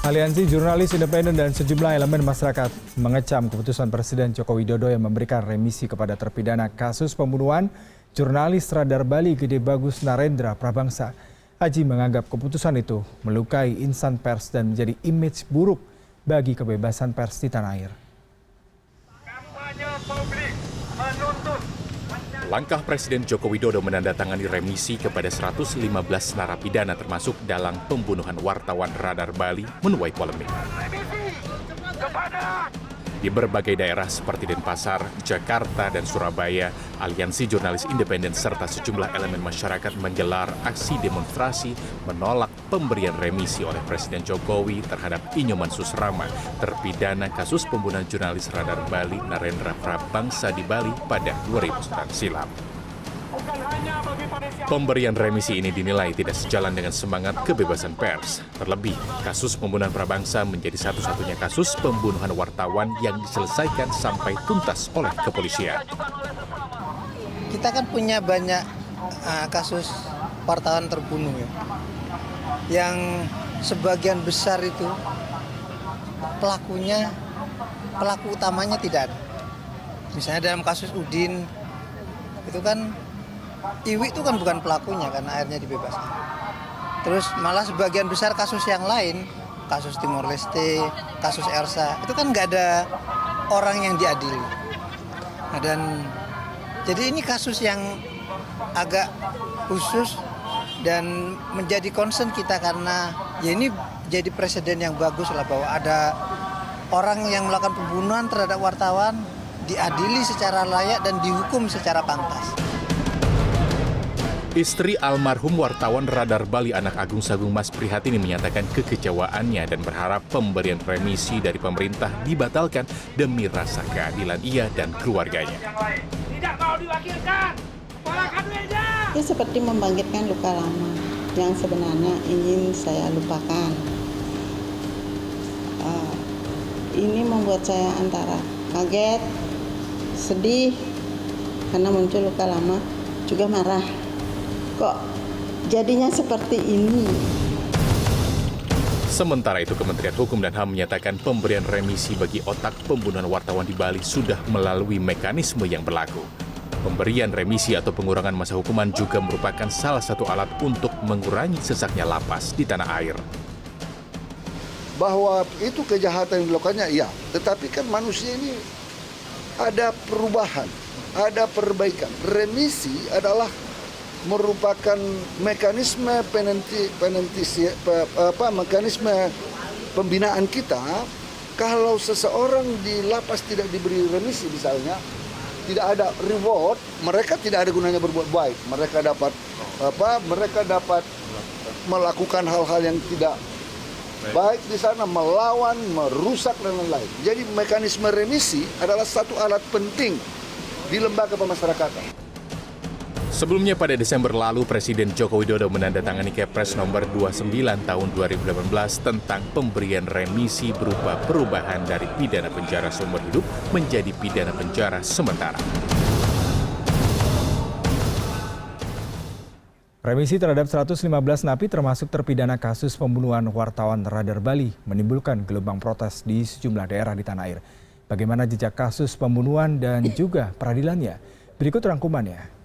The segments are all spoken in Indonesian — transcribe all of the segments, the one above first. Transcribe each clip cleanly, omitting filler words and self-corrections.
Aliansi Jurnalis Independen dan sejumlah elemen masyarakat mengecam keputusan Presiden Joko Widodo yang memberikan remisi kepada terpidana kasus pembunuhan jurnalis Radar Bali Gede Bagus Narendra Prabangsa. Haji menganggap keputusan itu melukai insan pers dan menjadi image buruk bagi kebebasan pers di tanah air. Langkah Presiden Joko Widodo menandatangani remisi kepada 115 narapidana termasuk dalam pembunuhan wartawan Radar Bali menuai polemik. Di berbagai daerah seperti Denpasar, Jakarta, dan Surabaya, Aliansi Jurnalis Independen serta sejumlah elemen masyarakat menggelar aksi demonstrasi menolak pemberian remisi oleh Presiden Jokowi terhadap Inyoman Susrama, terpidana kasus pembunuhan jurnalis Radar Bali Narendra Prabangsa di Bali pada 2009 silam. Pemberian remisi ini dinilai tidak sejalan dengan semangat kebebasan pers. Terlebih, kasus pembunuhan Prabangsa menjadi satu-satunya kasus pembunuhan wartawan yang diselesaikan sampai tuntas oleh kepolisian. Kita kan punya banyak kasus wartawan terbunuh ya, yang sebagian besar itu pelaku utamanya tidak ada. Misalnya dalam kasus Udin itu kan Iwi itu kan bukan pelakunya karena akhirnya dibebaskan. Terus malah sebagian besar kasus yang lain, kasus Timor Leste, kasus Elsa, itu kan nggak ada orang yang diadili. Nah, dan jadi ini kasus yang agak khusus dan menjadi concern kita karena ya ini jadi presiden yang bagus lah bahwa ada orang yang melakukan pembunuhan terhadap wartawan diadili secara layak dan dihukum secara pantas. Istri almarhum wartawan Radar Bali anak Agung Sagung Mas Prihatini menyatakan kekecewaannya dan berharap pemberian remisi dari pemerintah dibatalkan demi rasa keadilan ia dan keluarganya. Tidak mau diwakilkan, Ya seperti membangkitkan luka lama yang sebenarnya ingin saya lupakan. Ini membuat saya antara kaget, sedih karena muncul luka lama, juga marah. Kok jadinya seperti ini? Sementara itu, Kementerian Hukum dan HAM menyatakan pemberian remisi bagi otak pembunuhan wartawan di Bali sudah melalui mekanisme yang berlaku. Pemberian remisi atau pengurangan masa hukuman juga merupakan salah satu alat untuk mengurangi sesaknya lapas di tanah air. Bahwa itu kejahatan yang dilakukannya, iya. Tetapi kan manusia ini ada perubahan, ada perbaikan. Remisi adalah merupakan mekanisme mekanisme pembinaan kita. Kalau seseorang di lapas tidak diberi remisi misalnya, tidak ada reward, mereka tidak ada gunanya berbuat baik. Mereka dapat melakukan hal-hal yang tidak baik di sana, melawan, merusak dan lain-lain. Jadi mekanisme remisi adalah satu alat penting di lembaga pemasyarakatan. Sebelumnya pada Desember lalu, Presiden Joko Widodo menandatangani Kepres nomor 29 tahun 2018 tentang pemberian remisi berupa perubahan dari pidana penjara seumur hidup menjadi pidana penjara sementara. Remisi terhadap 115 napi termasuk terpidana kasus pembunuhan wartawan Radar Bali menimbulkan gelombang protes di sejumlah daerah di tanah air. Bagaimana jejak kasus pembunuhan dan juga peradilannya? Berikut rangkumannya.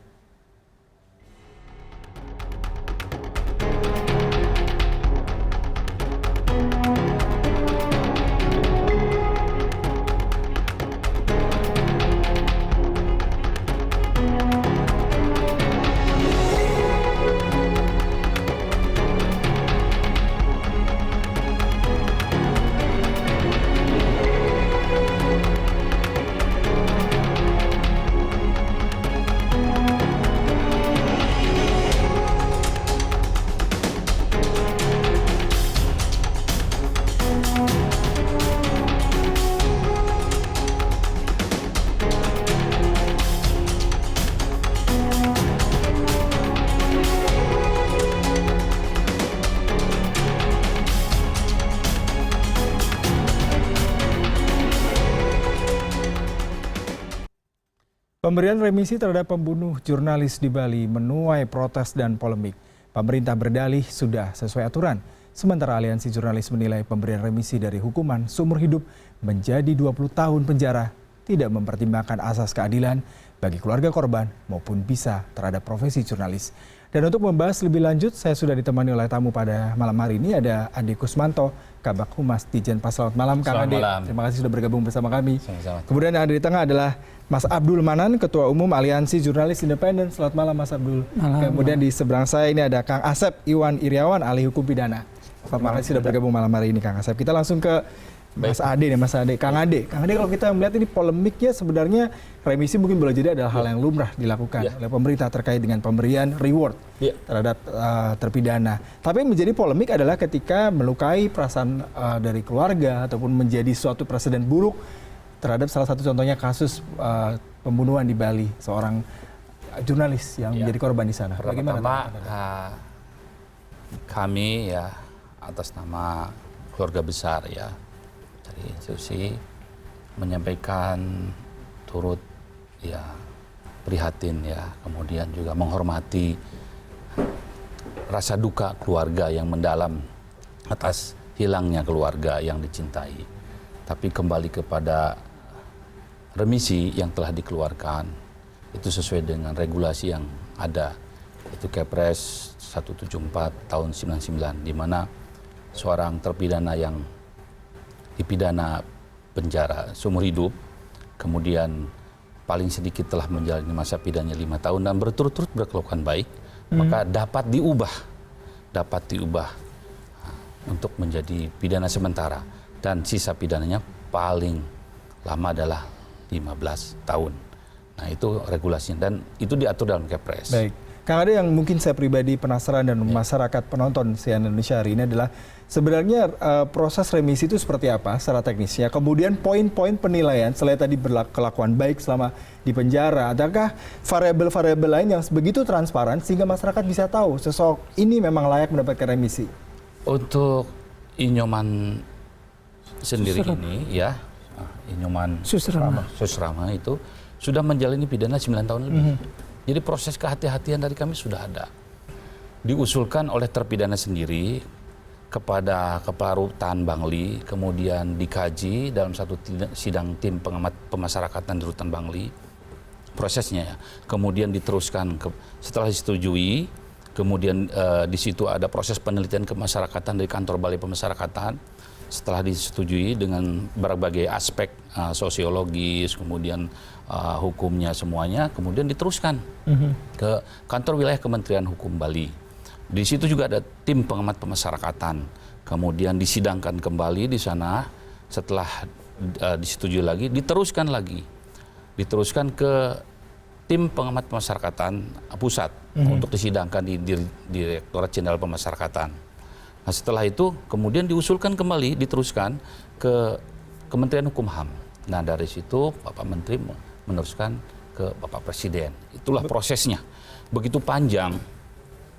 Pemberian remisi terhadap pembunuh jurnalis di Bali menuai protes dan polemik. Pemerintah berdalih sudah sesuai aturan. Sementara Aliansi Jurnalis menilai pemberian remisi dari hukuman seumur hidup menjadi 20 tahun penjara tidak mempertimbangkan asas keadilan bagi keluarga korban maupun bisa terhadap profesi jurnalis. Dan untuk membahas lebih lanjut, saya sudah ditemani oleh tamu pada malam hari ini, ada Andi Kusmanto, Kabak Humas Ditjen Pas. Selamat malam, Kang Andi. Terima kasih sudah bergabung bersama kami. Sama-sama. Kemudian yang ada di tengah adalah Mas Abdul Manan, Ketua Umum Aliansi Jurnalis Independen. Selamat malam, Mas Abdul. Malam. Kemudian di seberang saya ini ada Kang Asep Iwan Iriawan, ahli hukum pidana. Terima kasih sudah bergabung malam hari ini, Kang Asep. Kita langsung ke Mas Ade nih, Mas Ade. Kang Ade, kalau kita melihat ini polemiknya sebenarnya remisi mungkin boleh jadi adalah hal yang lumrah dilakukan oleh pemerintah terkait dengan pemberian reward terhadap terpidana. Tapi yang menjadi polemik adalah ketika melukai perasaan dari keluarga ataupun menjadi suatu presiden buruk terhadap salah satu contohnya kasus pembunuhan di Bali, seorang jurnalis yang menjadi korban di sana. Bagaimana? Kami ya atas nama keluarga besar ya dari institusi menyampaikan turut ya prihatin ya, kemudian juga menghormati rasa duka keluarga yang mendalam atas hilangnya keluarga yang dicintai. Tapi kembali kepada remisi yang telah dikeluarkan itu sesuai dengan regulasi yang ada, itu Kepres 174 tahun 99, di mana seorang terpidana yang dipidana penjara seumur hidup, kemudian paling sedikit telah menjalani masa pidananya 5 tahun dan berturut-turut berkelakuan baik, maka dapat diubah untuk menjadi pidana sementara, dan sisa pidananya paling lama adalah 15 tahun. Nah, itu regulasinya dan itu diatur dalam Kepres. Baik. Kang, ada yang mungkin saya pribadi penasaran dan masyarakat penonton CNN Indonesia hari ini adalah sebenarnya proses remisi itu seperti apa secara teknisnya. Kemudian poin-poin penilaian selain tadi berkelakuan baik selama di penjara, adakah variabel-variabel lain yang begitu transparan sehingga masyarakat bisa tahu sosok ini memang layak mendapatkan remisi? Untuk Inyoman sendiri ini ya, Inyoman Susrama itu sudah menjalani pidana 9 tahun lebih. Jadi proses kehati-hatian dari kami sudah ada. Diusulkan oleh terpidana sendiri kepada Kepala Rutan Bangli, kemudian dikaji dalam satu sidang tim pengamat pemasyarakatan di Rutan Bangli prosesnya ya. Kemudian diteruskan setelah disetujui, kemudian di situ ada proses penelitian kemasyarakatan dari Kantor Balai Pemasyarakatan. Setelah disetujui dengan berbagai aspek sosiologis, kemudian hukumnya semuanya, kemudian diteruskan ke Kantor Wilayah Kementerian Hukum Bali. Di situ juga ada tim pengamat pemasyarakatan. Kemudian disidangkan kembali di sana, setelah disetujui lagi, diteruskan ke tim pengamat pemasyarakatan pusat untuk disidangkan di Direktorat Jenderal Pemasyarakatan. Nah, setelah itu kemudian diusulkan kembali, diteruskan ke Kementerian Hukum HAM. Nah, dari situ Bapak Menteri meneruskan ke Bapak Presiden. Itulah prosesnya. Begitu panjang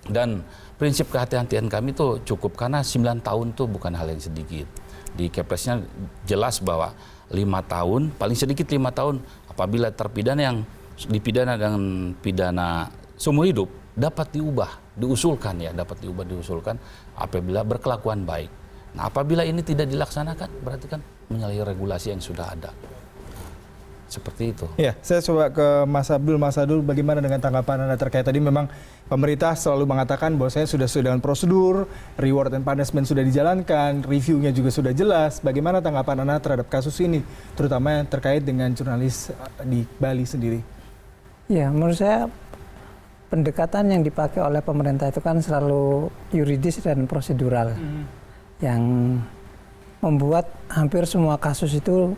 dan prinsip kehati-hatian kami itu cukup karena 9 tahun itu bukan hal yang sedikit. Di Kepresnya jelas bahwa 5 tahun, paling sedikit 5 tahun apabila terpidana yang dipidana dengan pidana seumur hidup dapat diusulkan apabila berkelakuan baik. Nah, apabila ini tidak dilaksanakan berarti kan menyalahi regulasi yang sudah ada. Seperti itu. Ya, saya coba ke Mas Abdul. Mas Abdul, bagaimana dengan tanggapan Anda terkait tadi memang pemerintah selalu mengatakan bahwa saya sudah sesuai dengan prosedur, reward and punishment sudah dijalankan, reviewnya juga sudah jelas. Bagaimana tanggapan Anda terhadap kasus ini, terutama terkait dengan jurnalis di Bali sendiri? Ya, menurut saya pendekatan yang dipakai oleh pemerintah itu kan selalu yuridis dan prosedural, yang membuat hampir semua kasus itu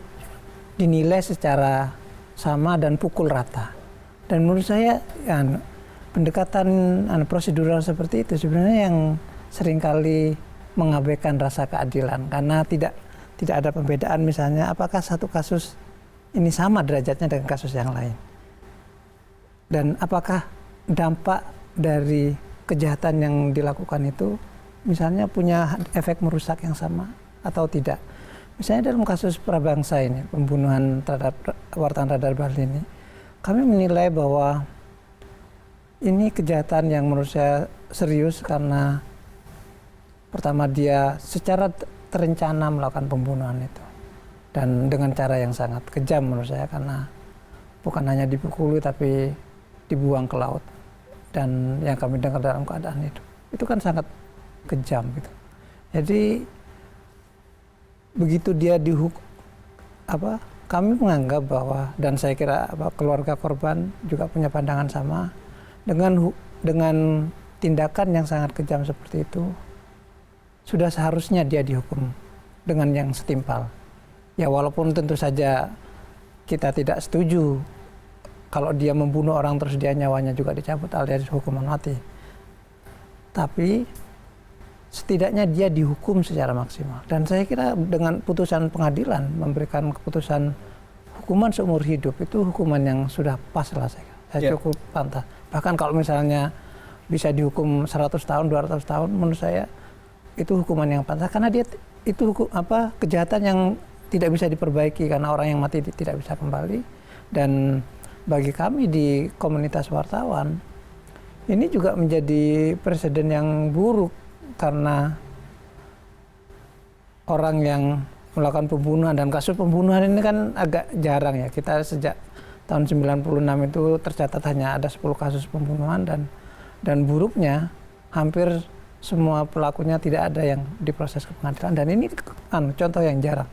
dinilai secara sama dan pukul rata. Dan menurut saya ya, pendekatan prosedural seperti itu sebenarnya yang seringkali mengabaikan rasa keadilan, karena tidak ada pembedaan misalnya apakah satu kasus ini sama derajatnya dengan kasus yang lain, dan apakah dampak dari kejahatan yang dilakukan itu misalnya punya efek merusak yang sama atau tidak. Misalnya dalam kasus Prabangsa ini, pembunuhan terhadap wartawan Radar Bali ini, kami menilai bahwa ini kejahatan yang menurut saya serius karena Pertama, dia secara terencana melakukan pembunuhan itu. Dan dengan cara yang sangat kejam menurut saya, karena bukan hanya dipukuli tapi dibuang ke laut. Dan yang kami dengar dalam keadaan itu kan sangat kejam gitu. Jadi begitu dia dihukum, kami menganggap bahwa, dan saya kira keluarga korban juga punya pandangan sama, dengan tindakan yang sangat kejam seperti itu, sudah seharusnya dia dihukum dengan yang setimpal. Ya walaupun tentu saja kita tidak setuju kalau dia membunuh orang terus dia nyawanya juga dicabut alias hukuman mati. Tapi setidaknya dia dihukum secara maksimal. Dan saya kira dengan putusan pengadilan memberikan keputusan hukuman seumur hidup, itu hukuman yang sudah pas lah saya cukup pantas. Bahkan kalau misalnya bisa dihukum 100 tahun, 200 tahun, menurut saya itu hukuman yang pantas. Karena dia itu kejahatan yang tidak bisa diperbaiki karena orang yang mati tidak bisa kembali. Dan bagi kami di komunitas wartawan, ini juga menjadi presiden yang buruk karena orang yang melakukan pembunuhan, dan kasus pembunuhan ini kan agak jarang ya. Kita sejak tahun 96 itu tercatat hanya ada 10 kasus pembunuhan, dan buruknya hampir semua pelakunya tidak ada yang diproses ke pengadilan, dan ini contoh yang jarang.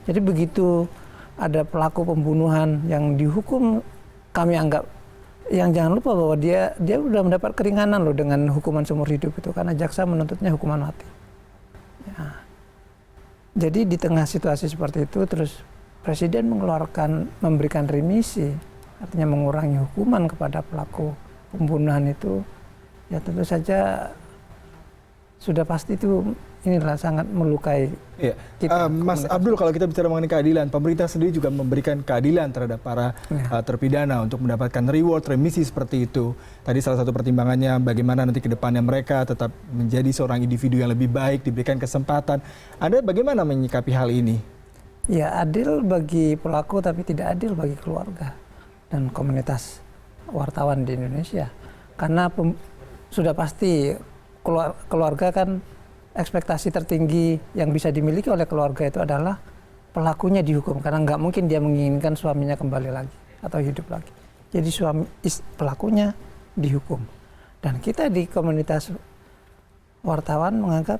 Jadi begitu ada pelaku pembunuhan yang dihukum, kami anggap, yang jangan lupa bahwa dia sudah mendapat keringanan loh dengan hukuman seumur hidup itu, karena jaksa menuntutnya hukuman mati. Ya. Jadi di tengah situasi seperti itu, terus Presiden memberikan remisi, artinya mengurangi hukuman kepada pelaku pembunuhan itu, ya tentu saja sudah pasti itu inilah sangat melukai kita. Mas Abdul, kalau kita bicara mengenai keadilan, pemerintah sendiri juga memberikan keadilan terhadap para terpidana untuk mendapatkan reward, remisi seperti itu. Tadi salah satu pertimbangannya bagaimana nanti ke depannya mereka tetap menjadi seorang individu yang lebih baik, diberikan kesempatan. Anda bagaimana menyikapi hal ini? Ya, adil bagi pelaku tapi tidak adil bagi keluarga dan komunitas wartawan di Indonesia. Karena sudah pasti keluarga kan, ekspektasi tertinggi yang bisa dimiliki oleh keluarga itu adalah pelakunya dihukum, karena nggak mungkin dia menginginkan suaminya kembali lagi atau hidup lagi. Jadi pelakunya dihukum. Dan kita di komunitas wartawan menganggap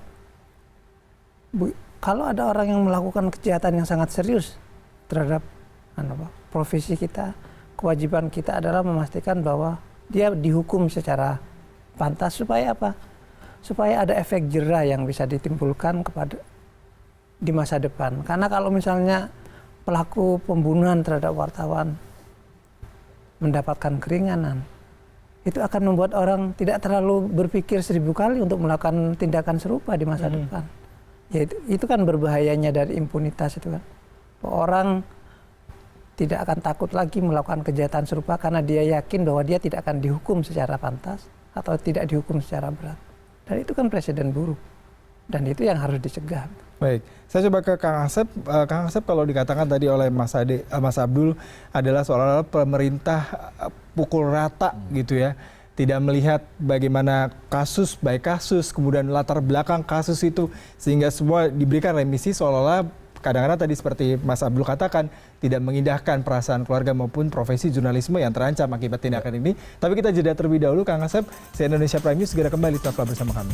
kalau ada orang yang melakukan kejahatan yang sangat serius terhadap profesi kita, kewajiban kita adalah memastikan bahwa dia dihukum secara pantas. Supaya apa? Supaya ada efek jera yang bisa ditimbulkan di masa depan. Karena kalau misalnya pelaku pembunuhan terhadap wartawan mendapatkan keringanan, itu akan membuat orang tidak terlalu berpikir 1000 kali untuk melakukan tindakan serupa di masa depan. Ya itu kan berbahayanya dari impunitas itu kan. Orang tidak akan takut lagi melakukan kejahatan serupa karena dia yakin bahwa dia tidak akan dihukum secara pantas atau tidak dihukum secara berat. Dan itu kan presiden buruk. Dan itu yang harus dicegah. Baik, saya coba ke Kang Asep. Kang Asep, kalau dikatakan tadi oleh Mas Abdul adalah seolah-olah pemerintah pukul rata gitu ya. Tidak melihat bagaimana kasus baik kasus, kemudian latar belakang kasus itu, sehingga semua diberikan remisi seolah-olah kadang-kadang tadi seperti Mas Abdul katakan, tidak mengindahkan perasaan keluarga maupun profesi jurnalisme yang terancam akibat tindakan ini. Tapi kita jeda terlebih dahulu, Kang Asep. CNN Indonesia Prime News segera kembali, tetaplah bersama kami.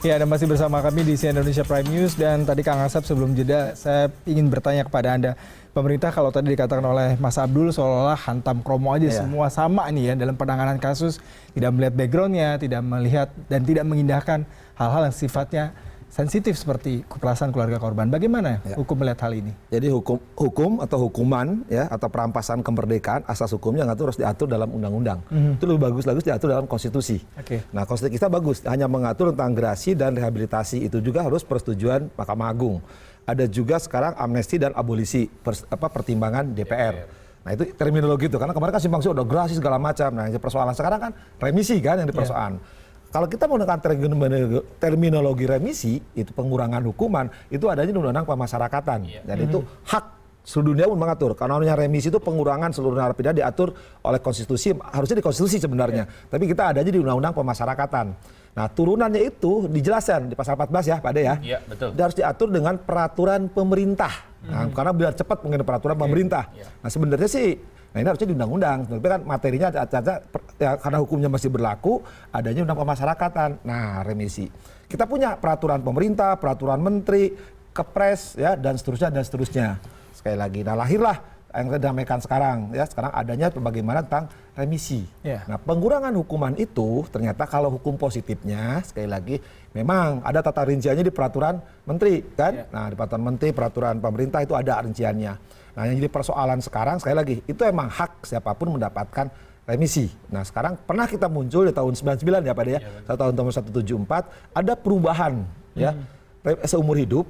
Ya, Anda masih bersama kami di CNN Indonesia Prime News, dan tadi Kang Asep sebelum jeda saya ingin bertanya kepada Anda. Pemerintah kalau tadi dikatakan oleh Mas Abdul seolah-olah hantam kromo aja, semua sama nih ya dalam penanganan kasus, tidak melihat backgroundnya, tidak melihat dan tidak mengindahkan hal-hal yang sifatnya sensitif seperti perasaan keluarga korban. Bagaimana hukum melihat hal ini? Jadi hukum atau hukuman ya atau perampasan kemerdekaan, asas hukumnya harus diatur dalam undang-undang. Itu lebih bagus diatur dalam konstitusi. Nah, konstitusi kita bagus, hanya mengatur tentang gerasi dan rehabilitasi, itu juga harus persetujuan Mahkamah Agung. Ada juga sekarang amnesti dan abolisi, pertimbangan DPR. Nah, itu terminologi itu, karena kemarin kan simpang siur, udah gerasi segala macam. Nah, yang persoalan sekarang kan remisi kan yang dipersoalan. kalau kita menggunakan terminologi remisi, itu pengurangan hukuman, itu adanya di Undang-Undang Pemasyarakatan. Dan itu hak seluruh dunia pun mengatur. Karena namanya remisi itu pengurangan seluruh narapidana diatur oleh konstitusi, harusnya di konstitusi sebenarnya. Tapi kita adanya di Undang-Undang Pemasyarakatan. Nah, turunannya itu dijelaskan di pasal 14 ya, Pak De ya. Iya, betul. Dia harus diatur dengan peraturan pemerintah. Nah, karena biar cepat mengenai peraturan pemerintah. Nah, sebenarnya sih ini harusnya di undang-undang. Tapi kan materinya ya, karena hukumnya masih berlaku, adanya undang pemasyarakatan. Nah, remisi. Kita punya peraturan pemerintah, peraturan menteri, kepres ya dan seterusnya. Sekali lagi, nah lahirlah yang dinamakan sekarang ya, sekarang adanya bagaimana tentang remisi. Nah, pengurangan hukuman itu ternyata kalau hukum positifnya sekali lagi memang ada tata rinciannya di peraturan menteri kan. Nah, di peraturan menteri, peraturan pemerintah itu ada rinciannya. Nah, yang jadi persoalan sekarang sekali lagi itu emang hak siapapun mendapatkan remisi. Nah, sekarang pernah kita muncul di tahun 99 ya Pak De ya. Tahun 174 ada perubahan ya seumur hidup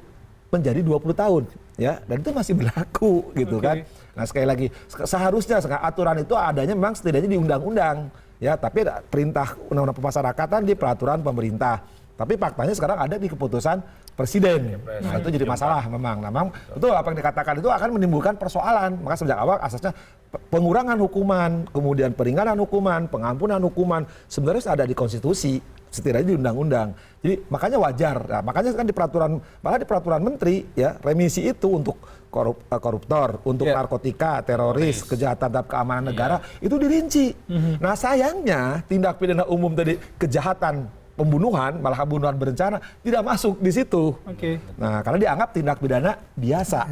menjadi 20 tahun ya, dan itu masih berlaku gitu kan. Nah, sekali lagi seharusnya aturan itu adanya memang setidaknya di undang-undang ya, tapi ada perintah undang-undang pemasyarakatan di peraturan pemerintah. Tapi faktanya sekarang ada di keputusan presiden. Nah, itu jadi masalah memang. Nah, memang betul apa yang dikatakan itu akan menimbulkan persoalan. Maka sejak awal asasnya pengurangan hukuman, kemudian peringanan hukuman, pengampunan hukuman sebenarnya ada di konstitusi, setidaknya di undang-undang. Jadi makanya wajar. Nah, makanya kan di peraturan, malah di peraturan menteri ya, remisi itu untuk koruptor, untuk narkotika, teroris, kejahatan terhadap keamanan negara itu dirinci. Nah, sayangnya tindak pidana umum tadi kejahatan pembunuhan, malah pembunuhan berencana tidak masuk di situ. Nah, karena dianggap tindak pidana biasa.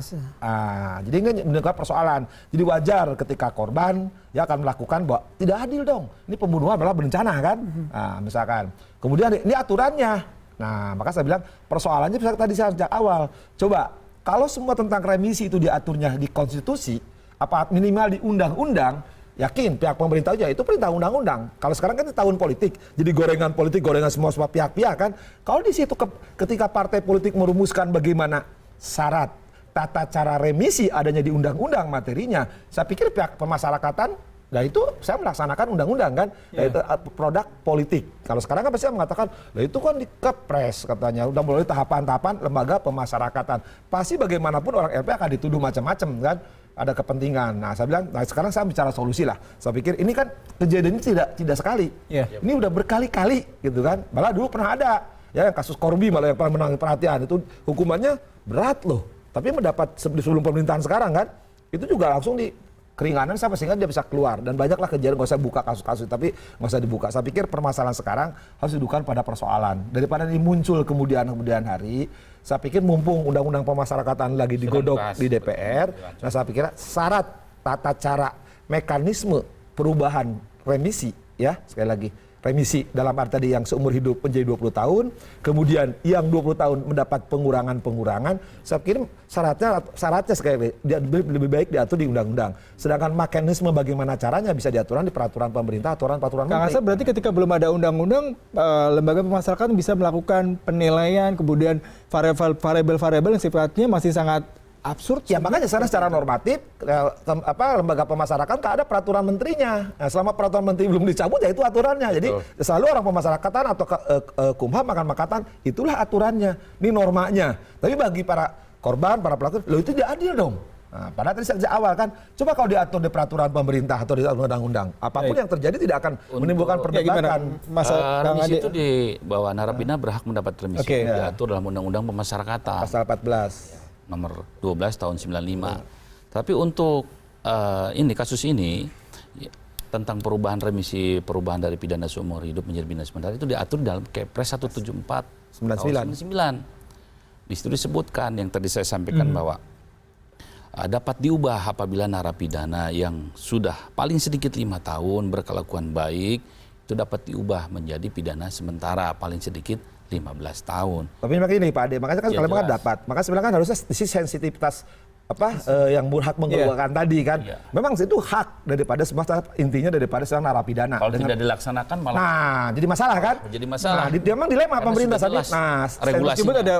Jadi ini menimbulkan persoalan. Jadi wajar ketika korban ya akan melakukan bahwa tidak adil dong. Ini pembunuhan malah berencana kan. Nah, misalkan. Kemudian ini aturannya. Nah, maka saya bilang persoalannya tadi sejak awal. Coba kalau semua tentang remisi itu diaturnya di konstitusi, apa minimal di undang-undang, yakin pihak pemerintah aja itu perintah undang-undang. Kalau sekarang kan tahun politik, jadi gorengan politik, gorengan semua pihak-pihak kan. Kalau di situ ketika partai politik merumuskan bagaimana syarat tata cara remisi adanya di undang-undang materinya, saya pikir pihak pemasyarakatan, nah itu saya melaksanakan undang-undang kan, itu produk politik. Kalau sekarang kan pasti mengatakan, lah itu kan di kepres katanya, udah melalui tahapan-tahapan lembaga pemasyarakatan. Pasti bagaimanapun orang LP akan dituduh macam-macam kan. Ada kepentingan. Nah, saya bilang, nah sekarang saya bicara solusi lah. Saya pikir ini kan kejadian ini tidak sekali. Ini udah berkali-kali gitu kan. Malah dulu pernah ada ya kasus Corby malah yang paling menangin perhatian itu hukumannya berat loh. Tapi mendapat sebelum pemerintahan sekarang kan, itu juga langsung di keringanan sampai sehingga dia bisa keluar. Dan banyaklah kejadian, nggak usah buka kasus-kasus, tapi nggak usah dibuka. Saya pikir permasalahan sekarang harus didudukan pada persoalan. Daripada ini muncul kemudian hari, saya pikir mumpung undang-undang pemasyarakatan lagi digodok di DPR, nah saya pikir syarat, tata cara, mekanisme perubahan remisi, ya sekali lagi, remisi dalam arti tadi yang seumur hidup menjadi 20 tahun, kemudian yang 20 tahun mendapat pengurangan, saya pikir syaratnya sekali lebih baik diatur di undang-undang. Sedangkan mekanisme bagaimana caranya bisa diaturkan di peraturan pemerintah, peraturan Kang menteri. Asep, berarti ketika belum ada undang-undang, lembaga pemasyarakatan bisa melakukan penilaian, kemudian variabel-variabel yang sifatnya masih sangat absurd. Ya makanya secara normatif lembaga pemasyarakatan tak ada peraturan menterinya. Nah, selama peraturan menteri belum dicabut ya itu aturannya. Jadi selalu orang pemasyarakatan atau Kumham akan mengatakan itulah aturannya, ini normanya. Tapi bagi para korban, para pelaku, loh itu tidak adil dong. Nah, padahal tadi sejak awal kan, coba kalau diatur di peraturan pemerintah atau di undang-undang, apapun yang terjadi tidak akan menimbulkan perdebatan. Remisi itu di bawah narapidana berhak mendapat remisi. Diatur dalam undang-undang pemasyarakatan. Pasal 14. Nomor 12 tahun 95. Tapi untuk kasus ini tentang perubahan remisi, perubahan dari pidana seumur hidup menjadi pidana sementara itu diatur dalam Kepres 174 tahun 99. Di situ disebutkan yang tadi saya sampaikan bahwa dapat diubah apabila narapidana yang sudah paling sedikit 5 tahun berkelakuan baik itu dapat diubah menjadi pidana sementara paling sedikit 15 tahun. Tapi makanya ini Pak Ade, makanya kan kalau dapat, maka sebenarnya kan harusnya sensitivitas yang berhak mengeluarkan tadi kan. Memang itu hak daripada semua intinya daripada seorang narapidana. Kalau tidak dilaksanakan malah. Nah, jadi masalah kan? Jadi masalah. Nah, memang dilema pemerintah tadi. Nah, regulasi ada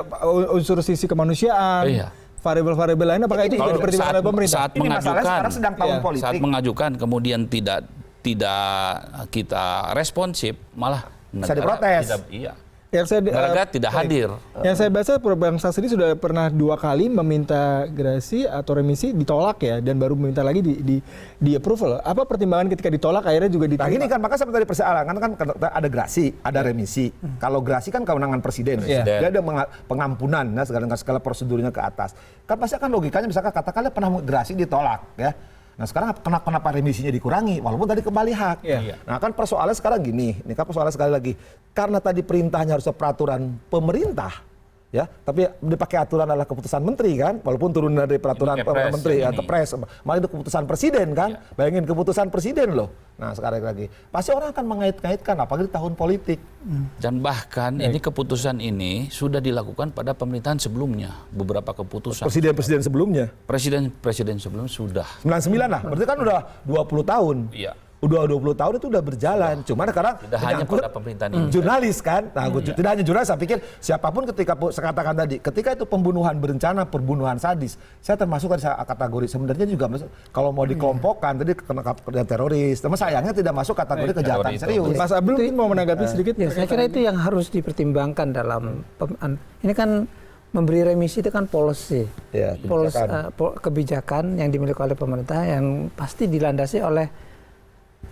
unsur sisi kemanusiaan. Variabel-variabel lain apakah ini juga dipertimbangkan oleh pemerintah? Saat mengajukan, sekarang sedang tahun politik. Saat mengajukan kemudian tidak kita responsif, malah Bisa diprotes. Iya. Negara tidak hadir. Yang saya baca Perbangsa sendiri sudah pernah 2 kali meminta gerasi atau remisi ditolak ya, dan baru meminta lagi di approval. Apa pertimbangan ketika ditolak akhirnya juga diterima? Nah ini kan maka seperti tadi persoalan kan ada gerasi, ada remisi. Kalau gerasi kan kewenangan presiden. Dia ada pengampunan ya, segala prosedurnya ke atas. Kan pasti akan logikanya misalkan katakanlah pernah gerasi ditolak ya. Nah sekarang kenapa remisinya dikurangi walaupun tadi kembali hak. Nah kan persoalannya sekarang gini, ini kan persoalan sekali lagi. Karena tadi perintahnya harusnya peraturan pemerintah, ya, tapi dipakai aturan adalah keputusan menteri kan, walaupun turun dari peraturan menteri atau pres, malah itu keputusan presiden kan. Bayangin keputusan presiden loh. Nah sekarang lagi pasti orang akan mengait-ngaitkan apalagi di tahun politik. Dan bahkan ini keputusan ini sudah dilakukan pada pemerintahan sebelumnya, beberapa keputusan. Presiden sebelumnya. Presiden sebelumnya sudah. 99 lah, berarti kan udah 20 tahun. Iya. Udah 20 tahun itu udah berjalan. Cuman sekarang tidak hanya pada pemerintahan ini. Jurnalis kan. Nah, tidak hanya jurnalis, saya pikir siapapun ketika saya katakan tadi, ketika itu pembunuhan berencana, perbunuhan sadis, saya termasuk kan kategori sebenarnya juga kalau mau dikelompokkan tadi kena teroris. Tapi sayangnya tidak masuk kategori kejahatan serius. Mas Abdul mungkin mau menanggapi sedikit. Ya, saya kira itu yang harus dipertimbangkan dalam ini kan memberi remisi itu kan policy. Ya, kebijakan yang dimiliki oleh pemerintah yang pasti dilandasi oleh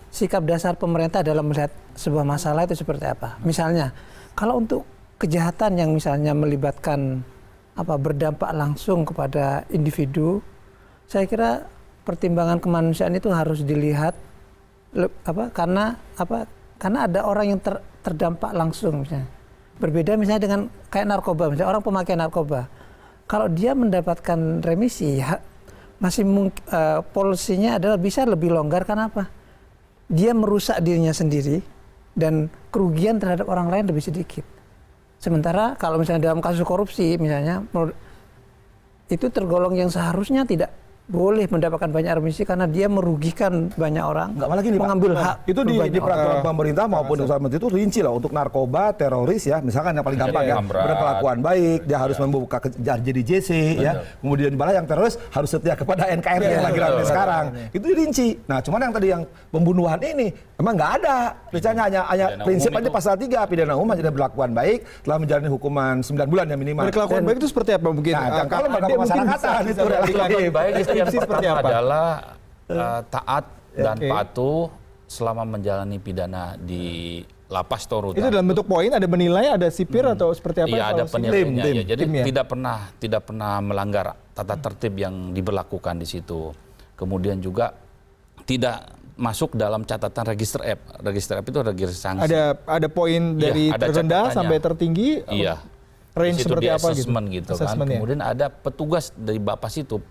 sikap dasar pemerintah dalam melihat sebuah masalah itu seperti apa. Misalnya, kalau untuk kejahatan yang misalnya melibatkan berdampak langsung kepada individu, saya kira pertimbangan kemanusiaan itu harus dilihat karena ada orang yang terdampak langsung misalnya. Berbeda misalnya dengan kayak narkoba, misalnya orang pemakai narkoba. Kalau dia mendapatkan remisi, masih polisinya adalah bisa lebih longgar karena apa? Dia merusak dirinya sendiri dan kerugian terhadap orang lain lebih sedikit. Sementara kalau misalnya dalam kasus korupsi misalnya itu tergolong yang seharusnya tidak boleh mendapatkan banyak remisi karena dia merugikan banyak orang. Enggak, malah gini, mengambil Pak, hak. Itu di peraturan pemerintah maupun di itu rinci lah untuk narkoba, teroris ya, misalkan yang paling gampang ya, berkelakuan baik, dia harus membuka jadi JC ya. Kemudian malah yang teroris harus setia kepada NKRI yang lagi ramai sekarang. Itu rinci. Nah, cuman yang tadi yang pembunuhan ini emang nggak ada. Misalnya hanya prinsip aja pasal 3 pidana umum tidak berlakuan baik telah menjalani hukuman 9 bulan yang minimal. Berkelakuan baik itu seperti apa mungkin? Nah, kalau masyarakatan itu relatif baik yang seperti pertama apa? adalah taat dan patuh selama menjalani pidana di lapas Torutan. Itu dalam bentuk poin, ada menilai, ada sipir atau seperti apa? Iya, ada penilaiannya. Ya. Jadi ya? tidak pernah melanggar tata tertib yang diberlakukan di situ. Kemudian juga tidak masuk dalam catatan register app. Register app itu register sanksi. Ada poin dari terendah sampai tertinggi. Iya. Range seperti apa gitu kan. Kemudian ada petugas dari Bapas itu,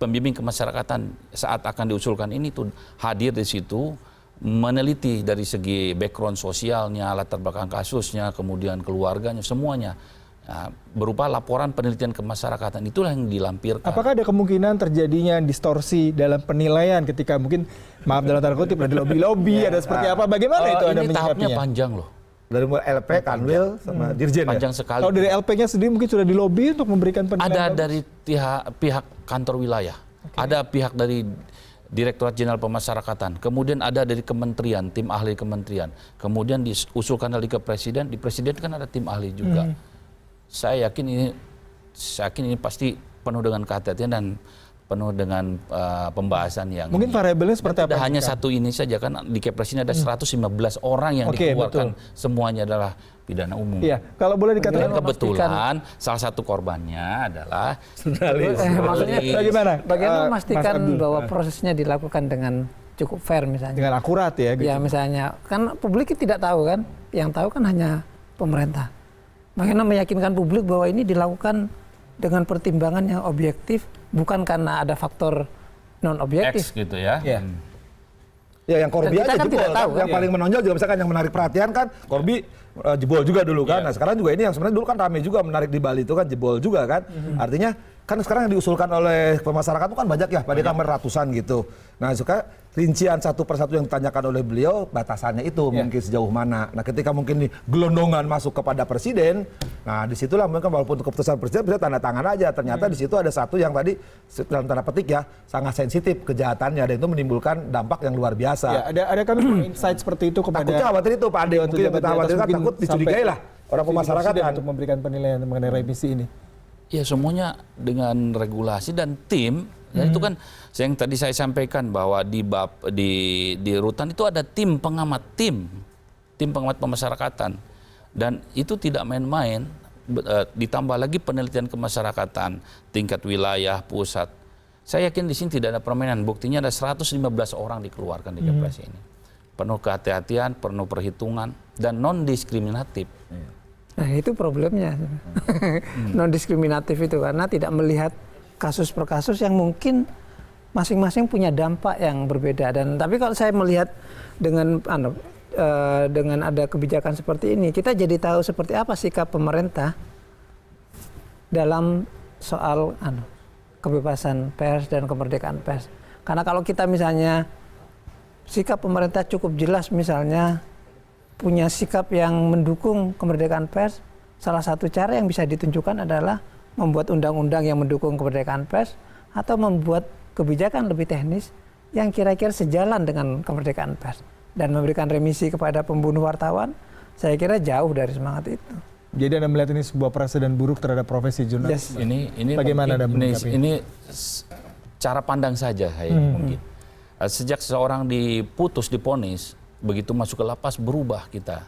pembimbing kemasyarakatan saat akan diusulkan ini tuh hadir di situ, meneliti dari segi background sosialnya, latar belakang kasusnya, kemudian keluarganya, semuanya. Nah, berupa laporan penelitian kemasyarakatan itulah yang dilampirkan. Apakah ada kemungkinan terjadinya distorsi dalam penilaian ketika mungkin, maaf dalam tanda kutip, ada lobby-lobby, ada seperti apa? Bagaimana itu Anda ini tahapnya menyikapinya? panjang loh. Dari LP, Kanwil, sama Dirjen panjang sekali. Kalau dari LP-nya sendiri mungkin sudah dilobi untuk memberikan penilaian? Ada dari pihak kantor wilayah, ada pihak dari Direktorat Jenderal Pemasyarakatan, kemudian ada dari kementerian, tim ahli kementerian, kemudian diusulkan lagi ke presiden, di presiden kan ada tim ahli juga. Saya yakin ini pasti penuh dengan kehati-hatian dan penuh dengan pembahasan yang mungkin variabelnya seperti apa? Tidak hanya satu ini saja kan, di Kepres ini ada 115 orang yang dikeluarkan, semuanya adalah pidana umum. Iya, kalau boleh dikatakan kebetulan salah satu korbannya adalah maksudnya bagaimana? Bagaimana memastikan bahwa prosesnya dilakukan dengan cukup fair misalnya? Dengan akurat ya gitu. Ya misalnya, kan publik tidak tahu kan, yang tahu kan hanya pemerintah. Bagaimana meyakinkan publik bahwa ini dilakukan dengan pertimbangan yang objektif, bukan karena ada faktor non objektif. X gitu ya. Ya yang Corby aja kan jebol tidak tahu, kan. Yang paling menonjol juga misalkan yang menarik perhatian kan Corby jebol juga dulu kan. Nah sekarang juga ini yang sebenarnya dulu kan rame juga menarik di Bali itu kan jebol juga kan. Artinya kan sekarang yang diusulkan oleh pemasyarakat itu kan banyak ya, pada kan ratusan gitu. Nah, suka rincian satu persatu yang ditanyakan oleh beliau, batasannya itu mungkin sejauh mana. Nah, ketika mungkin nih gelondongan masuk kepada presiden, nah disitulah mungkin walaupun keputusan presiden bisa tanda tangan aja. Ternyata di situ ada satu yang tadi dalam tanda petik ya sangat sensitif kejahatannya, dan itu menimbulkan dampak yang luar biasa. Ya, ada kan insight seperti itu kepada takutnya khawatir itu Pak Ade, mungkin yang kita khawatirkan takut dicurigai lah orang pemasarakatan untuk memberikan penilaian mengenai remisi ini. Ya semuanya dengan regulasi dan tim. Ya itu kan yang tadi saya sampaikan bahwa di rutan itu ada tim pengamat pemasyarakatan, dan itu tidak main-main. Ditambah lagi penelitian kemasyarakatan tingkat wilayah pusat. Saya yakin di sini tidak ada permainan. Buktinya ada 115 orang dikeluarkan di Kepres ini. Penuh kehati-hatian, penuh perhitungan, dan non diskriminatif. Nah itu problemnya, non diskriminatif itu, karena tidak melihat kasus per kasus yang mungkin masing-masing punya dampak yang berbeda. Dan tapi kalau saya melihat dengan ada kebijakan seperti ini, kita jadi tahu seperti apa sikap pemerintah dalam soal kebebasan pers dan kemerdekaan pers. Karena kalau kita misalnya sikap pemerintah cukup jelas, misalnya punya sikap yang mendukung kemerdekaan pers, salah satu cara yang bisa ditunjukkan adalah membuat undang-undang yang mendukung kemerdekaan pers atau membuat kebijakan lebih teknis yang kira-kira sejalan dengan kemerdekaan pers dan memberikan remisi kepada pembunuh wartawan. Saya kira jauh dari semangat itu. Jadi Anda melihat ini sebuah presiden buruk terhadap profesi jurnalis. Yes. Ini bagaimana Anda menanggapi ini cara pandang saja saya mungkin. Sejak seseorang diponis, begitu masuk ke lapas berubah kita.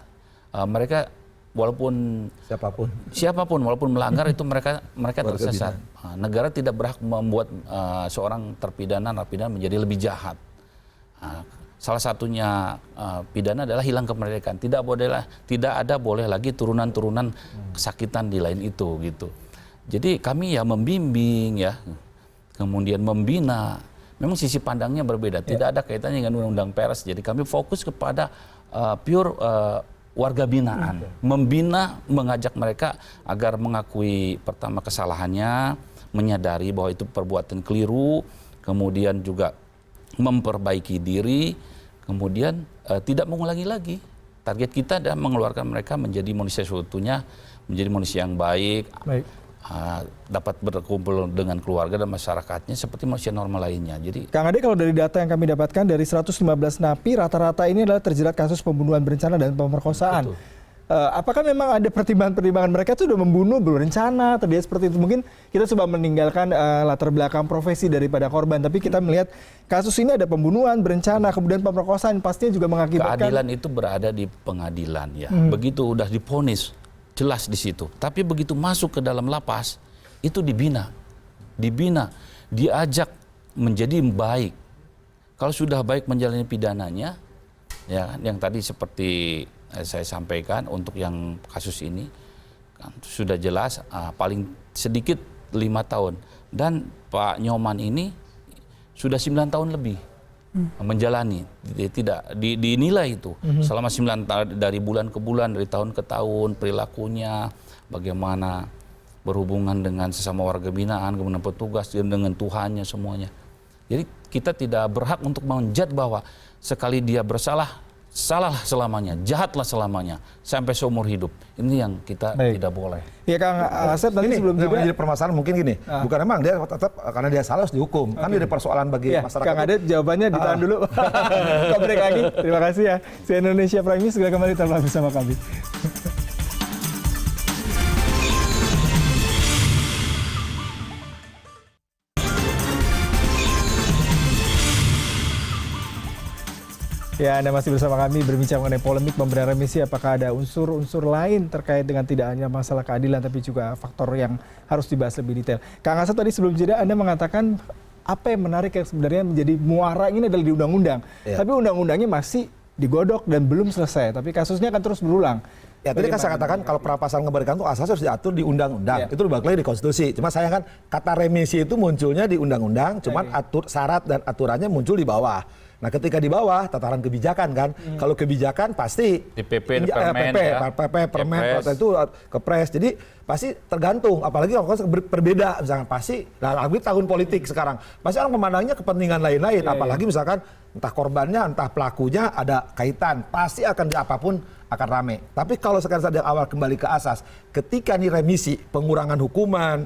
Mereka walaupun siapapun walaupun melanggar itu mereka tersesat. Negara tidak berhak membuat seorang terpidana narapidana menjadi lebih jahat. Salah satunya pidana adalah hilang kemerdekaan. Tidak ada boleh lagi turunan-turunan kesakitan di lain itu gitu. Jadi kami ya membimbing ya, kemudian membina. Memang sisi pandangnya berbeda, tidak ada kaitannya dengan undang-undang pers. Jadi kami fokus kepada pure warga binaan, membina, mengajak mereka agar mengakui pertama kesalahannya, menyadari bahwa itu perbuatan keliru, kemudian juga memperbaiki diri, kemudian tidak mengulangi lagi. Target kita adalah mengeluarkan mereka menjadi manusia seutuhnya, menjadi manusia yang baik. Dapat berkumpul dengan keluarga dan masyarakatnya seperti manusia normal lainnya. Jadi Kang Ade, kalau dari data yang kami dapatkan dari 115 napi, rata-rata ini adalah terjerat kasus pembunuhan berencana dan pemerkosaan. Apakah memang ada pertimbangan mereka itu sudah membunuh berencana atau dia seperti itu? Mungkin kita coba meninggalkan latar belakang profesi daripada korban, tapi kita melihat kasus ini ada pembunuhan berencana, kemudian pemerkosaan, pastinya juga mengakibatkan keadilan itu berada di pengadilan ya. Begitu udah divonis jelas di situ. Tapi begitu masuk ke dalam lapas itu dibina, diajak menjadi baik. Kalau sudah baik menjalani pidananya, ya yang tadi seperti saya sampaikan untuk yang kasus ini kan, sudah jelas paling sedikit 5 tahun dan Pak Nyoman ini sudah 9 tahun lebih menjalani, tidak dinilai itu selama 9 tahun, dari bulan ke bulan, dari tahun ke tahun, perilakunya bagaimana berhubungan dengan sesama warga binaan, kemudian petugas dan dengan Tuhannya semuanya. Jadi kita tidak berhak untuk menjat bahwa sekali dia bersalah, salahlah selamanya, jahatlah selamanya sampai seumur hidup. Ini yang kita tidak boleh. Ya Kang Asep, tadi sebelum juga jadi permasalahan mungkin gini, bukan memang dia tetap karena dia salah harus dihukum. Kan jadi persoalan bagi masyarakat. Kang Ade jawabannya ditahan dulu. Kita break lagi. Terima kasih ya. Si Indonesia Prime News segera kembali tetaplah bersama kami. Ya, Anda masih bersama kami berbincang mengenai polemik pemberian remisi. Apakah ada unsur-unsur lain terkait dengan tidak hanya masalah keadilan, tapi juga faktor yang harus dibahas lebih detail. Kang Asep, tadi sebelum jeda Anda mengatakan apa yang menarik yang sebenarnya menjadi muara ini adalah di undang-undang. Ya. Tapi undang-undangnya masih digodok dan belum selesai. Tapi kasusnya akan terus berulang. Ya, tadi kan saya katakan kalau perampasan kemerdekaan itu asasnya harus diatur di undang-undang. Itu balik lagi di konstitusi. Cuma saya kan kata remisi itu munculnya di undang-undang, cuman syarat dan aturannya muncul di bawah. Nah ketika di bawah tataran kebijakan kan, kalau kebijakan pasti di PP, permen, permen itu kepres. Jadi pasti tergantung, apalagi kalau berbeda misalkan pasti, nah lagi tahun politik sekarang, pasti orang memandangnya kepentingan lain-lain, apalagi misalkan entah korbannya, entah pelakunya ada kaitan, pasti akan apapun akan rame. Tapi kalau sekarang dari awal kembali ke asas, ketika nih remisi, pengurangan hukuman,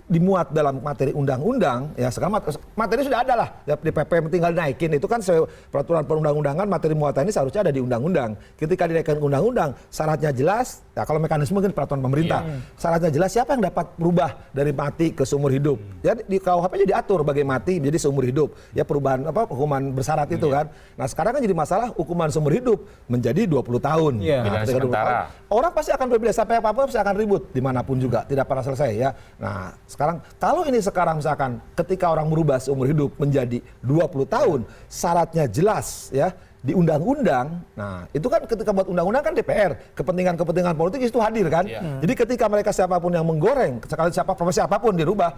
dimuat dalam materi undang-undang, ya sekarang materi sudah ada lah, ya, di PP tinggal naikin, itu kan peraturan perundang-undangan materi muatan ini seharusnya ada di undang-undang. Ketika dinaikkan undang-undang, syaratnya jelas, ya kalau mekanisme mungkin peraturan pemerintah, syaratnya jelas siapa yang dapat berubah dari mati ke seumur hidup. Ya di KUHP nya diatur bagi mati menjadi seumur hidup, ya perubahan hukuman bersyarat itu kan. Nah sekarang kan jadi masalah hukuman seumur hidup menjadi 20 tahun. Nah, sementara. Orang pasti akan berbeda, sampai apa-apa pasti akan ribut dimanapun juga, tidak pernah selesai ya. Nah sekarang, kalau ini sekarang misalkan ketika orang merubah seumur hidup menjadi 20 tahun, syaratnya jelas ya di undang-undang. Nah, itu kan ketika buat undang-undang kan DPR, kepentingan-kepentingan politik itu hadir kan. Jadi ketika mereka siapapun yang menggoreng, sekali profesi apapun dirubah,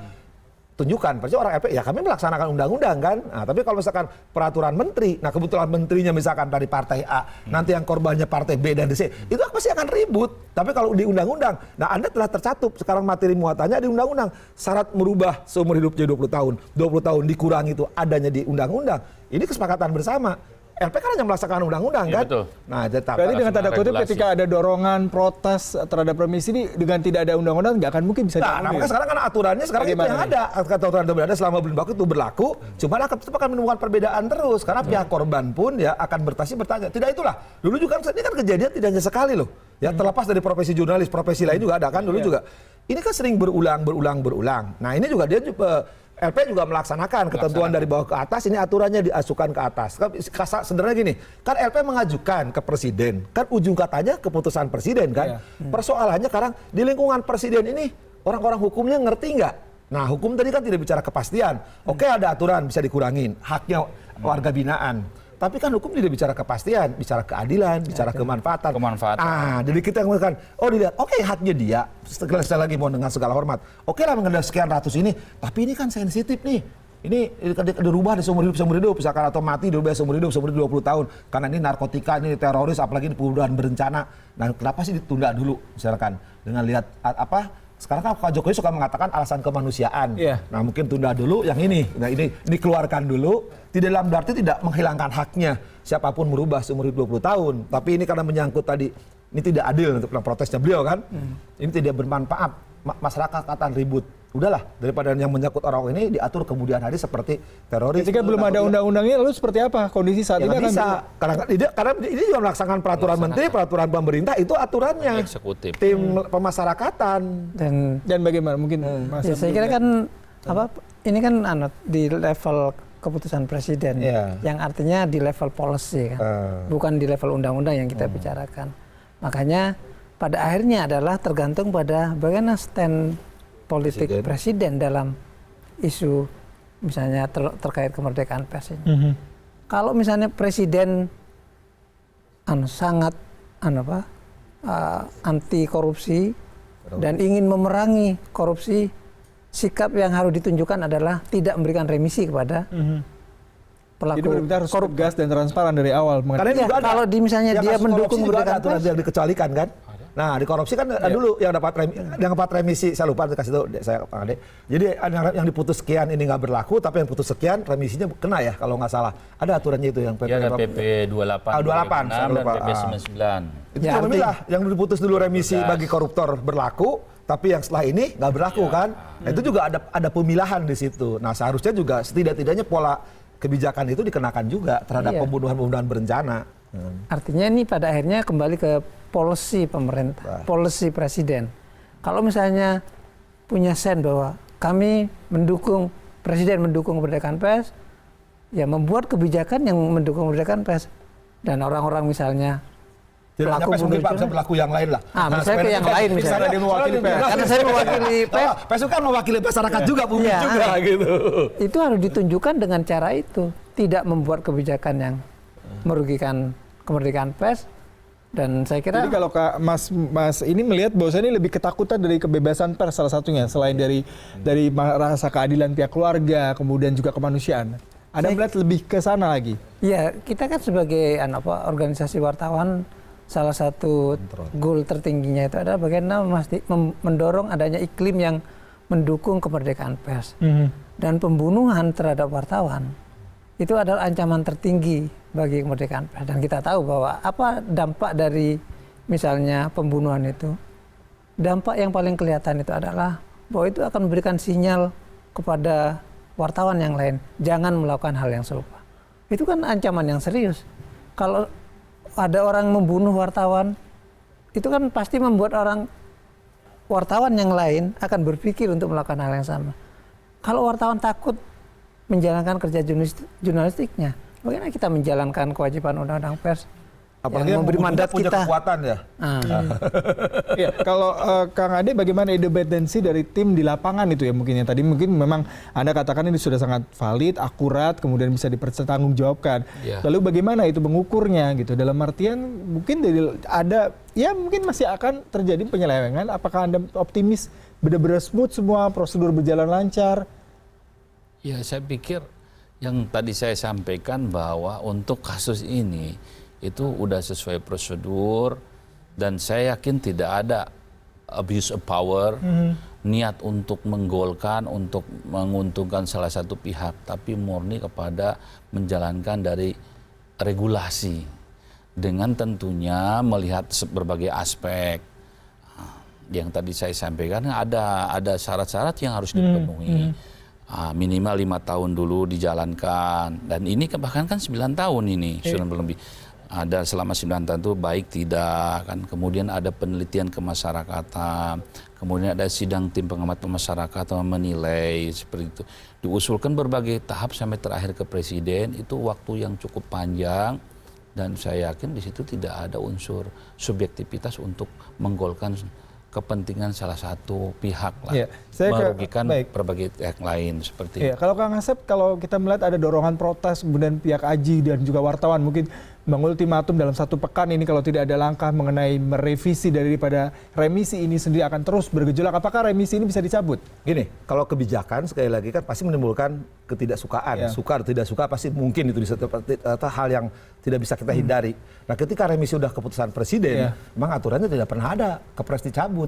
tunjukkan, pasti orang LP, ya kami melaksanakan undang-undang kan. Nah, tapi kalau misalkan peraturan menteri, nah kebetulan menterinya misalkan dari partai A, nanti yang korbannya partai B dan C, itu pasti akan ribut. Tapi kalau di undang-undang, nah Anda telah tercatup sekarang materi muatannya di undang-undang. Syarat merubah seumur hidup jadi 20 tahun, 20 tahun dikurangi itu adanya di undang-undang. Ini kesepakatan bersama. LP kan hanya melaksanakan undang-undang kan? Betul. Nah, tetap. Berarti dengan tanda kutip ketika ada dorongan protes terhadap remisi ini dengan tidak ada undang-undang nggak akan mungkin bisa diambil. Nah, makanya sekarang kan aturannya sekarang itu yang ada. Aturan yang ada selama belum itu berlaku, cuma akan menemukan perbedaan terus karena pihak korban pun ya akan bertanya. Tidak itulah. Dulu juga ini kan kejadian tidak hanya sekali loh. Ya terlepas dari profesi jurnalis, profesi lain juga ada kan dulu juga. Ini kan sering berulang. Nah, ini juga dia juga LP juga melaksanakan ketentuan dari bawah ke atas, ini aturannya diasukan ke atas. Sebenarnya gini, kan LP mengajukan ke presiden, kan ujung katanya keputusan presiden kan. Persoalannya sekarang di lingkungan presiden ini orang-orang hukumnya ngerti nggak? Nah, hukum tadi kan tidak bicara kepastian. Oke, ada aturan bisa dikurangin haknya warga binaan. Tapi kan hukum tidak bicara kepastian, bicara keadilan, bicara kemanfaatan. Ah, jadi kita mengatakan, oh dilihat, oke haknya dia. Sekali lagi mohon dengan segala hormat. Oke lah mengenai sekian ratus ini, tapi ini kan sensitif nih. Ini dirubah di seumur hidup, misalkan atau mati dirubah seumur hidup 20 tahun. Karena ini narkotika, ini teroris, apalagi ini pembunuhan berencana. Dan kenapa sih ditunda dulu, misalkan dengan lihat sekarang kan Pak Jokowi suka mengatakan alasan kemanusiaan. Nah mungkin tunda dulu yang ini. Nah ini keluarkan dulu. Tidak dalam berarti tidak menghilangkan haknya siapapun merubah seumur hidup 20 tahun. Tapi ini karena menyangkut tadi, ini tidak adil untuk protesnya beliau kan. Ini tidak bermanfaat. Masyarakat akan ribut. Udahlah, daripada yang menyangkut orang ini diatur kemudian hari seperti teroris. Ketika belum ada undang-undangnya, lalu seperti apa kondisi saat ini? Bisa. Karena ini juga melaksanakan peraturan menteri, peraturan pemerintah, itu aturannya. Eksekutif. Tim pemasyarakatan. Dan bagaimana mungkin? Saya kira kan ini kan di level keputusan presiden, yang artinya di level policy kan, bukan di level undang-undang yang kita bicarakan. Makanya pada akhirnya adalah tergantung pada bagaimana stand politik presiden dalam isu misalnya terkait kemerdekaan pers ini. Kalau misalnya presiden sangat anti korupsi dan ingin memerangi korupsi, sikap yang harus ditunjukkan adalah tidak memberikan remisi kepada pelaku. Jadi benar-benar harus tegas dan transparan dari awal. Karena ini juga kalau misalnya dia mendukung kemerdekaan pers, yang dikecualikan kan. Nah, di korupsi kan dulu yang dapat remisi, saya lupa kasih tahu saya Pak Ade. Jadi yang diputus sekian ini nggak berlaku, tapi yang putus sekian remisinya kena ya kalau nggak salah. Ada aturannya itu yang PP. Ya, ada PP 28 dan PP 99. Itu yang diputus dulu remisi bagi koruptor berlaku, tapi yang setelah ini nggak berlaku kan. Nah, itu juga ada pemilahan di situ. Nah, seharusnya juga setidak-tidaknya pola kebijakan itu dikenakan juga terhadap pembunuhan berencana. Artinya ini pada akhirnya kembali ke policy pemerintah, policy presiden. Kalau misalnya punya sen bahwa kami presiden mendukung kemerdekaan pers, ya membuat kebijakan yang mendukung kemerdekaan pers. Dan orang-orang misalnya pelaku mungkin Pak bisa berlaku yang lain lah. Misalnya ke yang lain misalnya. Karena saya mewakili pers. Pers kan mewakili masyarakat juga, publik juga gitu. Itu harus ditunjukkan dengan cara itu. Tidak membuat kebijakan yang merugikan kemerdekaan pers. Dan saya kira. Jadi kalau Mas ini melihat bahwa ini lebih ketakutan dari kebebasan pers salah satunya, selain dari rasa keadilan pihak keluarga, kemudian juga kemanusiaan. Anda melihat lebih ke sana lagi? Ya, kita kan sebagai organisasi wartawan, salah satu goal tertingginya itu adalah bagaimana mendorong adanya iklim yang mendukung kemerdekaan pers. Dan pembunuhan terhadap wartawan itu adalah ancaman tertinggi bagi kemerdekaan pers. Dan kita tahu bahwa apa dampak dari misalnya pembunuhan itu, dampak yang paling kelihatan itu adalah bahwa itu akan memberikan sinyal kepada wartawan yang lain, jangan melakukan hal yang serupa. Itu kan ancaman yang serius. Kalau ada orang membunuh wartawan, itu kan pasti membuat wartawan yang lain akan berpikir untuk melakukan hal yang sama. Kalau wartawan takut menjalankan kerja jurnalistiknya, bagaimana kita menjalankan kewajiban undang-undang pers? Apalagi yang memberi mandat punya kita kekuatan ya. Ya, kalau Kang Ade bagaimana independensi dari tim di lapangan itu ya mungkin yang tadi mungkin memang Anda katakan ini sudah sangat valid, akurat, kemudian bisa dipertanggungjawabkan. Lalu bagaimana itu mengukurnya gitu? Dalam artian mungkin ada ya mungkin masih akan terjadi penyelewengan. Apakah Anda optimis benar-benar smooth semua prosedur berjalan lancar? Ya, saya pikir yang tadi saya sampaikan bahwa untuk kasus ini itu udah sesuai prosedur dan saya yakin tidak ada abuse of power, niat untuk menggolkan, untuk menguntungkan salah satu pihak, tapi murni kepada menjalankan dari regulasi dengan tentunya melihat berbagai aspek. Yang tadi saya sampaikan ada syarat-syarat yang harus dipenuhi. Minimal 5 tahun dulu dijalankan dan ini bahkan kan 9 tahun ini sudah lebih. Ada selama 9 tahun itu baik tidak kan, kemudian ada penelitian kemasyarakatan, kemudian ada sidang tim pengamat pemasarakatan menilai seperti itu, diusulkan berbagai tahap sampai terakhir ke presiden. Itu waktu yang cukup panjang dan saya yakin di situ tidak ada unsur subjektivitas untuk menggolkan kepentingan salah satu pihak lah, merugikan berbagai pihak lain seperti itu. Kalau Kang Asep, kalau kita melihat ada dorongan protes kemudian pihak AJI dan juga wartawan mungkin mengultimatum dalam 1 pekan ini kalau tidak ada langkah mengenai merevisi daripada remisi ini sendiri akan terus bergejolak. Apakah remisi ini bisa dicabut? Gini, kalau kebijakan sekali lagi kan pasti menimbulkan ketidaksukaan. Suka atau tidak suka pasti mungkin itu atau hal yang tidak bisa kita hindari. Nah, ketika remisi sudah keputusan presiden, memang aturannya tidak pernah ada kepres dicabut.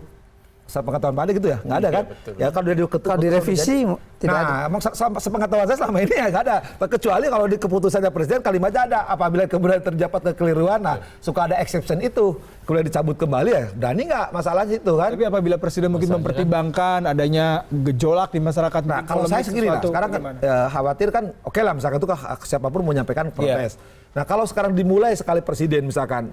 Sepengetahuan Pak Ade gitu ya, nggak ada kan? Ya kalau direvisi tidak ada. Nah, emang sepengetahuan saya selama ini ya nggak ada. Kecuali kalau di keputusannya presiden kalimatnya ada. Apabila kemudian terdapat kekeliruan, nah suka ada exception itu. Kemudian dicabut kembali ya, berani nggak masalah itu kan? Tapi apabila presiden mungkin mempertimbangkan adanya gejolak di masyarakat. Nah, kalau saya segini lah, sekarang kan khawatir kan, oke lah misalkan itu siapapun mau menyampaikan protes. Nah, kalau sekarang dimulai sekali presiden misalkan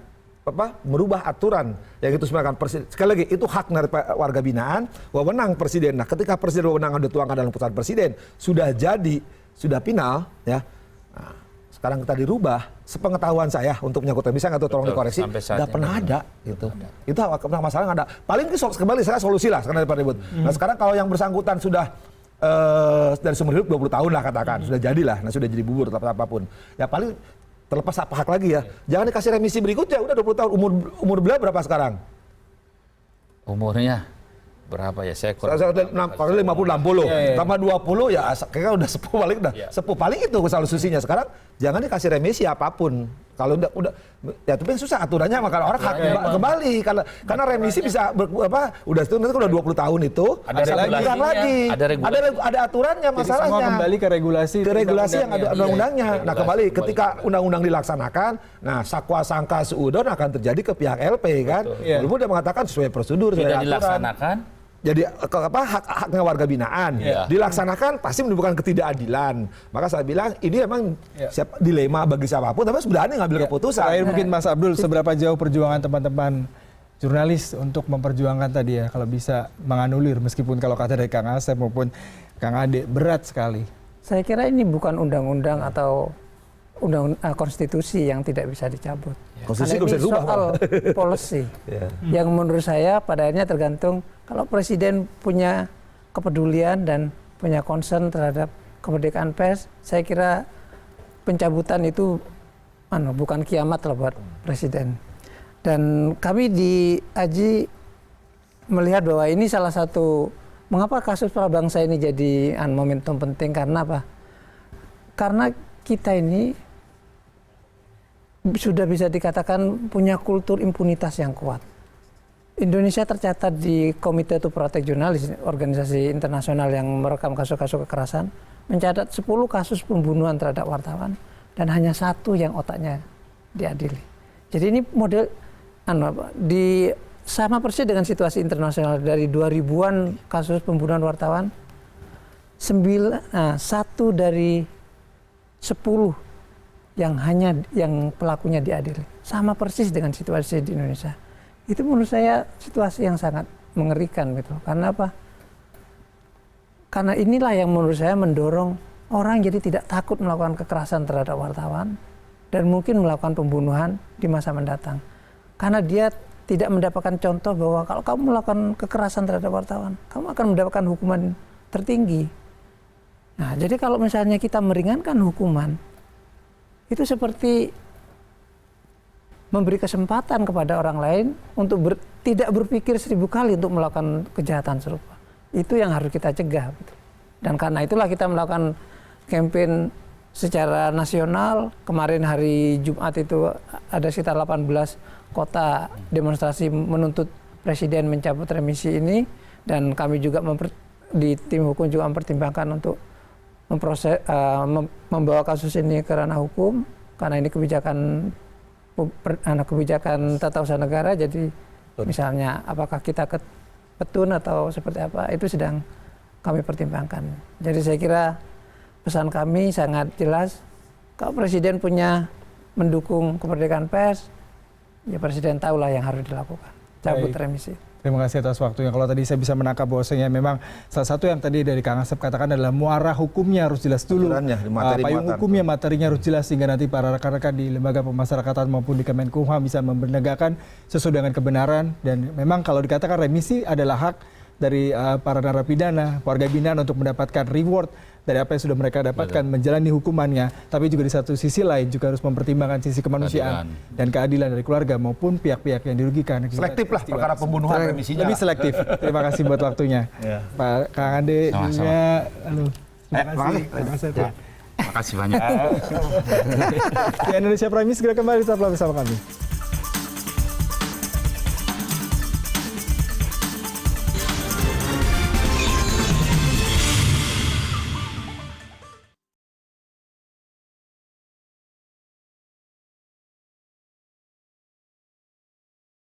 merubah aturan yang itu sebenarnya presiden. Sekali lagi itu hak dari warga binaan, wewenang presiden. Nah, ketika presiden wewenang dituangkan dalam putusan presiden sudah jadi, sudah final ya. Nah, sekarang kita dirubah, sepengetahuan saya untuk menyangkut remisi nggak tahu tolong dikoreksi, nggak pernah ada gitu. Itu masalah nggak ada. Paling kembali saya solusi lah sekarang daripada ribut. Nah, sekarang kalau yang bersangkutan sudah dari seumur hidup 20 tahun lah katakan, sudah jadilah, nah sudah jadi bubur atau apapun. Ya paling terlepas apa hak lagi ya. Jangan dikasih remisi berikutnya, udah 20 tahun. Umur beliau berapa sekarang? Umurnya berapa ya? Saya kurang. 50-60. Tambah 20 ya kayaknya udah sepuh paling sepuh paling itu solusinya. Sekarang jangan dikasih remisi apapun. Kalau udah ya tapi susah aturannya maka orang hak kembali karena remisi bisa udah 20 tahun itu ada aturannya masalahnya. Semua kembali ke regulasi yang ada undang-undangnya. Nah, kembali ketika undang-undang dilaksanakan, nah sakwa sangka seudon akan terjadi ke pihak LP kan. Walaupun dia mengatakan sesuai prosedur, sesuai aturan. Dilaksanakan jadi haknya warga binaan dilaksanakan pasti menimbulkan ketidakadilan. Maka saya bilang ini memang dilema bagi siapapun, tapi sebenarnya ngambil keputusan. Terakhir mungkin Mas Abdul, seberapa jauh perjuangan teman-teman jurnalis untuk memperjuangkan tadi ya, kalau bisa menganulir meskipun kalau kata dari Kang Asep maupun Kang Ade berat sekali. Saya kira ini bukan undang-undang atau konstitusi yang tidak bisa dicabut. Konstitusi ini bisa dirubah, soal policy yang menurut saya pada akhirnya tergantung. Kalau presiden punya kepedulian dan punya concern terhadap kemerdekaan pers, saya kira pencabutan itu bukan kiamat lah buat presiden. Dan kami di AJI melihat bahwa ini salah satu mengapa kasus prabangsa ini jadi momentum penting karena apa? karena kita ini sudah bisa dikatakan punya kultur impunitas yang kuat. Indonesia tercatat di Komite to Protect Journalists, organisasi internasional yang merekam kasus-kasus kekerasan, mencatat 10 kasus pembunuhan terhadap wartawan dan hanya 1 yang otaknya diadili. Jadi ini model sama persis dengan situasi internasional. Dari 2000-an kasus pembunuhan wartawan, 1 dari 10 yang pelakunya diadili. Sama persis dengan situasi di Indonesia. Itu menurut saya situasi yang sangat mengerikan gitu. Karena apa? Karena inilah yang menurut saya mendorong orang jadi tidak takut melakukan kekerasan terhadap wartawan dan mungkin melakukan pembunuhan di masa mendatang. Karena dia tidak mendapatkan contoh bahwa kalau kamu melakukan kekerasan terhadap wartawan, kamu akan mendapatkan hukuman tertinggi. Nah, jadi kalau misalnya kita meringankan hukuman, itu seperti memberi kesempatan kepada orang lain untuk tidak berpikir 1000 kali untuk melakukan kejahatan serupa. Itu yang harus kita cegah. Gitu. Dan karena itulah kita melakukan campaign secara nasional. Kemarin hari Jumat itu ada sekitar 18 kota demonstrasi menuntut Presiden mencabut remisi ini. Dan kami juga di tim hukum juga mempertimbangkan untuk membawa kasus ini ke ranah hukum. Karena ini kebijakan tata usaha negara, jadi misalnya apakah kita ke petun atau seperti apa, itu sedang kami pertimbangkan. Jadi saya kira pesan kami sangat jelas, kalau Presiden punya mendukung kemerdekaan pers, ya Presiden tahulah yang harus dilakukan, cabut remisi. Terima kasih atas waktunya. Kalau tadi saya bisa menangkap bahwasanya memang salah satu yang tadi dari Kang Asep katakan adalah muara hukumnya harus jelas dulu. Payung hukumnya, materinya harus jelas sehingga nanti para rekan-rekan di lembaga pemasyarakatan maupun di Kemenkumham bisa menegakkan sesuai dengan kebenaran. Dan memang kalau dikatakan remisi adalah hak dari para narapidana, warga binaan untuk mendapatkan reward dari apa yang sudah mereka dapatkan menjalani hukumannya. Tapi juga di satu sisi lain juga harus mempertimbangkan sisi kemanusiaan dan keadilan dari keluarga maupun pihak-pihak yang dirugikan. Selektif lah perkara pembunuhan remisinya. Lebih selektif. Terima kasih buat waktunya. Pak Kang Ade juga. Terima kasih Pak. Terima kasih banyak. Di Indonesia Prime News segera kembali, tetaplah bersama kami.